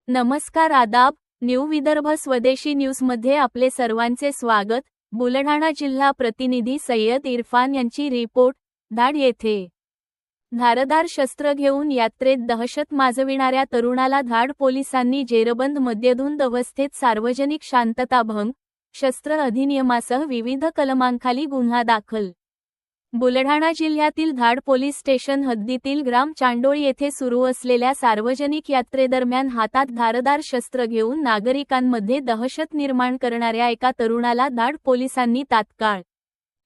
नमस्कार आदाब, न्यू विदर्भ स्वदेशी न्यूजमध्ये आपले सर्वांचे स्वागत। बुलढाणा जिल्हा प्रतिनिधी सय्यद इरफान यांची रिपोर्ट। धाड येथे धारदार शस्त्र घेऊन यात्रेत दहशत माजविणाऱ्या तरुणाला धाड पोलिसांनी जेरबंद मद्यधुंद अवस्थेत सार्वजनिक शांतताभंग शस्त्र अधिनियमासह विविध कलमांखाली गुन्हा दाखल। बुलढाणा जिल्ह्यातील धाड पोलीस स्टेशन हद्दीतील ग्राम चांडोळी येथे सुरू असलेल्या सार्वजनिक यात्रेदरम्यान हातात धारदार शस्त्र घेऊन नागरिकांमध्ये दहशत निर्माण करणाऱ्या एका तरुणाला धाड पोलिसांनी तात्काळ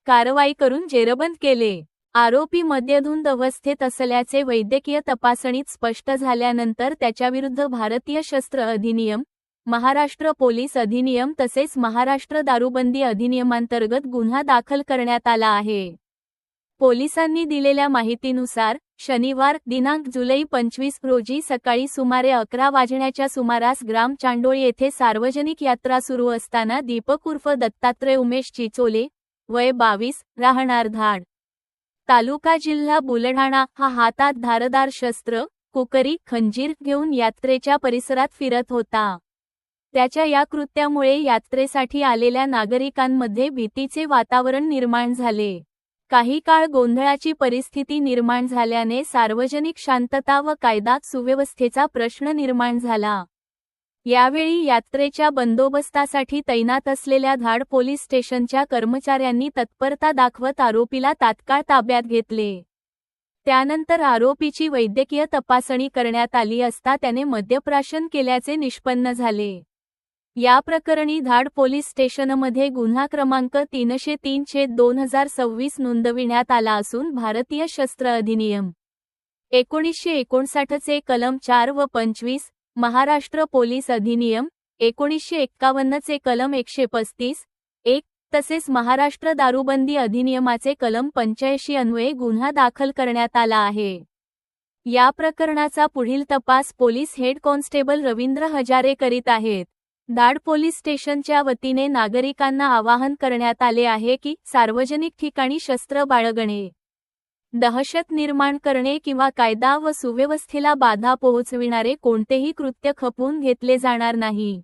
कारवाई करून जेरबंद केले। आरोपी मद्यधुंद अवस्थेत असल्याचे वैद्यकीय तपासणीत स्पष्ट झाल्यानंतर त्याच्याविरुद्ध भारतीय शस्त्र अधिनियम, महाराष्ट्र पोलीस अधिनियम तसेच महाराष्ट्र दारूबंदी अधिनियमांतर्गत गुन्हा दाखल करण्यात आला आहे। पोलिसांनी दिलेल्या माहितीनुसार शनिवार दिनांक जुलै 25 रोजी सकाळी सुमारे 11 वाजण्याच्या सुमारास ग्राम चांडोळी येथे सार्वजनिक यात्रा सुरू असताना दीपक उर्फ दत्तात्रय उमेश चिचोले, वय 22, राहणार धाड, तालुका जिल्हा बुलढाणा हा हातात धारदार शस्त्र, कुकरी, खंजीर घेऊन यात्रेच्या परिसरात फिरत होता। त्याच्या या कृत्यामुळे यात्रेसाठी आलेल्या नागरिकांमध्ये भीतीचे वातावरण निर्माण झाले। काही काळ गोंधळाची परिस्थिती निर्माण झाल्याने सार्वजनिक शांतता व कायदा सुव्यवस्थेचा प्रश्न निर्माण झाला। यावेळी यात्रेच्या बंदोबस्तासाठी तैनात असलेल्या धाड पोलीस स्टेशनच्या कर्मचाऱ्यांनी तत्परता दाखवत आरोपीला तात्काळ ताब्यात घेतले। त्यानंतर आरोपीची वैद्यकीय तपासणी करण्यात आली असता त्याने मद्यप्राशन केल्याचे निष्पन्न झाले। या प्रकरणी धाड पोलीस स्टेशनमध्ये गुन्हा क्रमांक 303/2026 नोंदविण्यात आला असून भारतीय शस्त्र अधिनियम 1959 चे कलम 4 व 25, महाराष्ट्र पोलीस अधिनियम 1951 चे कलम 135(1) तसेच महाराष्ट्र दारूबंदी अधिनियमाचे कलम 85 अन्वये गुन्हा दाखल करण्यात आला आहे। या प्रकरणाचा पुढील तपास police head constable Ravindra Hazare करीत आहेत। धाड पोलीस स्टेशनच्या वतीने नागरिकांना आवाहन करण्यात आले आहे की सार्वजनिक ठिकाणी शस्त्र बाळगणे, दहशत निर्माण करणे किंवा कायदा व सुव्यवस्थेला बाधा पोहोचविणारे कोणतेही कृत्य खपवून घेतले जाणार नाही।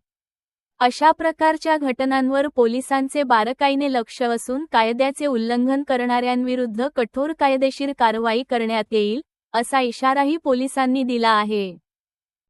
अशा प्रकारच्या घटनांवर पोलिसांचे बारकाईने लक्ष असून कायद्याचे उल्लंघन करणाऱ्यांविरुद्ध कठोर कायदेशीर कारवाई करण्यात येईल, असा इशाराही पोलिसांनी दिला आहे।